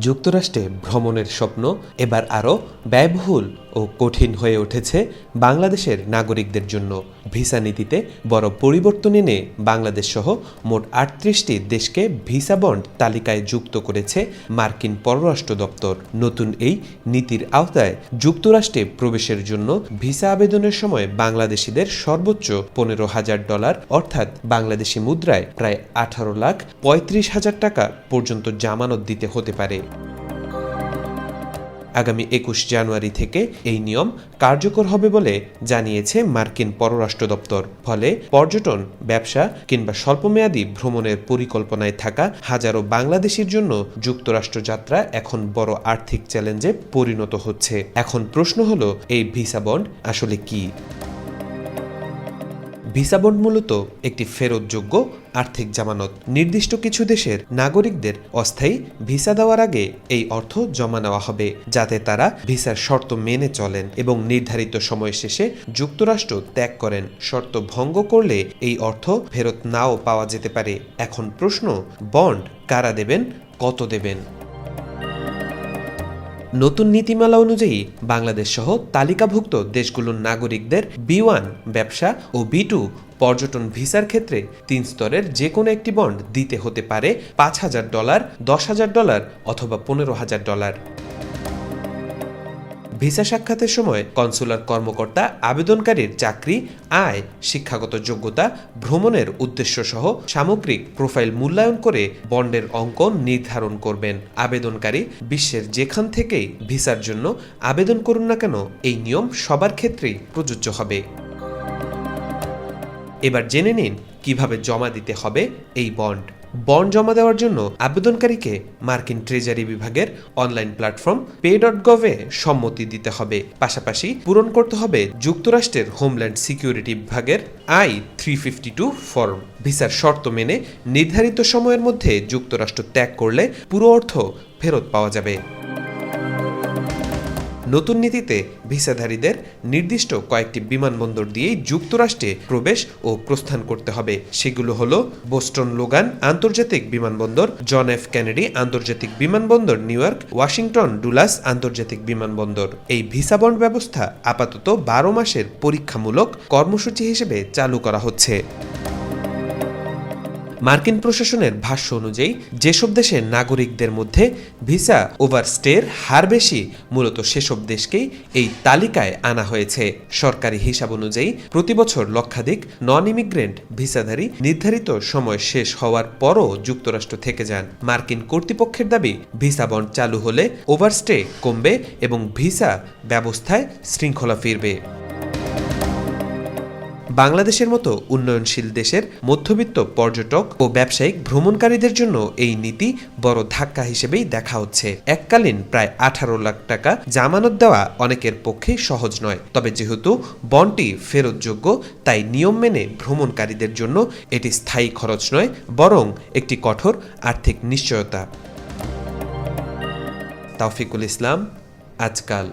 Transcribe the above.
যুক্তরাষ্ট্রে ভ্রমণের স্বপ্ন এবার আরও ব্যয়বহুল ও কঠিন হয়ে উঠেছে বাংলাদেশের নাগরিকদের জন্য। ভিসা নীতিতে বড় পরিবর্তন এনে বাংলাদেশ সহ মোট ৩৮টি দেশকে ভিসা বন্ড তালিকায় যুক্ত করেছে মার্কিন পররাষ্ট্র দপ্তর। নতুন এই নীতির আওতায় যুক্তরাষ্ট্রে প্রবেশের জন্য ভিসা আবেদনের সময় বাংলাদেশিদের সর্বোচ্চ $১৫,০০০ অর্থাৎ বাংলাদেশি মুদ্রায় প্রায় ১৮,৩৫,০০০ টাকা পর্যন্ত জামানত দিতে হতে পারে। আগামী ২১ জানুয়ারি থেকে এই নিয়ম কার্যকর হবে বলে জানিয়েছে মার্কিন পররাষ্ট্র দপ্তর। ফলে পর্যটন, ব্যবসা কিংবা স্বল্পমেয়াদী ভ্রমণের পরিকল্পনায় থাকা হাজারো বাংলাদেশির জন্য যুক্তরাষ্ট্র যাত্রা এখন বড় আর্থিক চ্যালেঞ্জে পরিণত হচ্ছে। এখন প্রশ্ন হলো, এই ভিসা বন্ড আসলে কি? ভিসা বন্ড মূলত একটি ফেরতযোগ্য আর্থিক জামানত। নির্দিষ্ট কিছু দেশের নাগরিকদের অস্থায়ী ভিসা দেওয়ার আগে এই অর্থ জমা নেওয়া হবে, যাতে তারা ভিসার শর্ত মেনে চলেন এবং নির্ধারিত সময় শেষে যুক্তরাষ্ট্র ত্যাগ করেন। শর্ত ভঙ্গ করলে এই অর্থ ফেরত নাও পাওয়া যেতে পারে। এখন প্রশ্ন, বন্ড কারা দেবেন, কত দেবেন? নতুন নীতিমালা অনুযায়ী বাংলাদেশ সহ তালিকাভুক্ত দেশগুলোর নাগরিকদের B1 ব্যবসা ও B2 পর্যটন ভিসার ক্ষেত্রে ৩ স্তরের যে কোনো একটি বন্ড দিতে হতে পারে $৫,০০০, $১০,০০০ অথবা $১৫,০০০। ভিসা সাক্ষাতের সময় কনসুলার কর্মকর্তা আবেদনকারীর চাকরি, আয়, শিক্ষাগত যোগ্যতা, ভ্রমণের উদ্দেশ্য সহ সামগ্রিক প্রোফাইল মূল্যায়ন করে বন্ডের অঙ্ক নির্ধারণ করবেন। আবেদনকারী বিশ্বের যেখান থেকেই ভিসার জন্য আবেদন করুন না কেন, এই নিয়ম সবার ক্ষেত্রেই প্রযোজ্য হবে। এবার জেনে নিন কিভাবে জমা দিতে হবে এই বন্ড। বন্ড জমা দেওয়ার জন্য আবেদনকারীকে মার্কিন ট্রেজারি বিভাগের অনলাইন প্ল্যাটফর্ম pay.gov এ সম্মতি দিতে হবে। পাশাপাশি পূরণ করতে হবে যুক্তরাষ্ট্রের হোমল্যান্ড সিকিউরিটি বিভাগের I-352 ফর্ম। ভিসার শর্ত মেনে নির্ধারিত সময়ের মধ্যে যুক্তরাষ্ট্র ত্যাগ করলে পুরো অর্থ ফেরত পাওয়া যাবে। নতুন নীতিতে ভিসাধারীদের নির্দিষ্ট কয়েকটি বিমানবন্দর দিয়েই যুক্তরাষ্ট্রে প্রবেশ ও প্রস্থান করতে হবে। সেগুলো হলো বোস্টন লোগান আন্তর্জাতিক বিমানবন্দর, জন এফ কেনেডি আন্তর্জাতিক বিমানবন্দর নিউ ইয়র্ক, ওয়াশিংটন ডুলাস আন্তর্জাতিক বিমানবন্দর। এই ভিসা বন্ড ব্যবস্থা আপাতত ১২ মাসের পরীক্ষামূলক কর্মসূচি হিসেবে চালু করা হচ্ছে। মার্কিন প্রশাসনের ভাষ্য অনুযায়ী যেসব দেশের নাগরিকদের মধ্যে ভিসা ওভারস্টের হার বেশি, মূলত সেসব দেশকেই এই তালিকায় আনা হয়েছে। সরকারি হিসাব অনুযায়ী প্রতি বছর লক্ষাধিক নন ইমিগ্রেন্ট ভিসাধারী নির্ধারিত সময় শেষ হওয়ার পরও যুক্তরাষ্ট্র থেকে যান। মার্কিন কর্তৃপক্ষের দাবি, ভিসা বন্ড চালু হলে ওভারস্টে কমবে এবং ভিসা ব্যবস্থায় শৃঙ্খলা ফিরবে। বাংলাদেশের মতো উন্নয়নশীল দেশের মধ্যবিত্ত পর্যটক ও ব্যবসায়িক ভ্রমণকারীদের জন্য এই নীতি বড় ধাক্কা হিসেবেই দেখা হচ্ছে। এককালীন প্রায় ১৮ লাখ টাকা জামানত দেওয়া অনেকের পক্ষে সহজ নয়। তবে যেহেতু বন্ডটি ফেরতযোগ্য, তাই নিয়ম মেনে ভ্রমণকারীদের জন্য এটি স্থায়ী খরচ নয়, বরং একটি কঠোর আর্থিক নিশ্চয়তা। তাওফিকুল ইসলাম, আজকাল।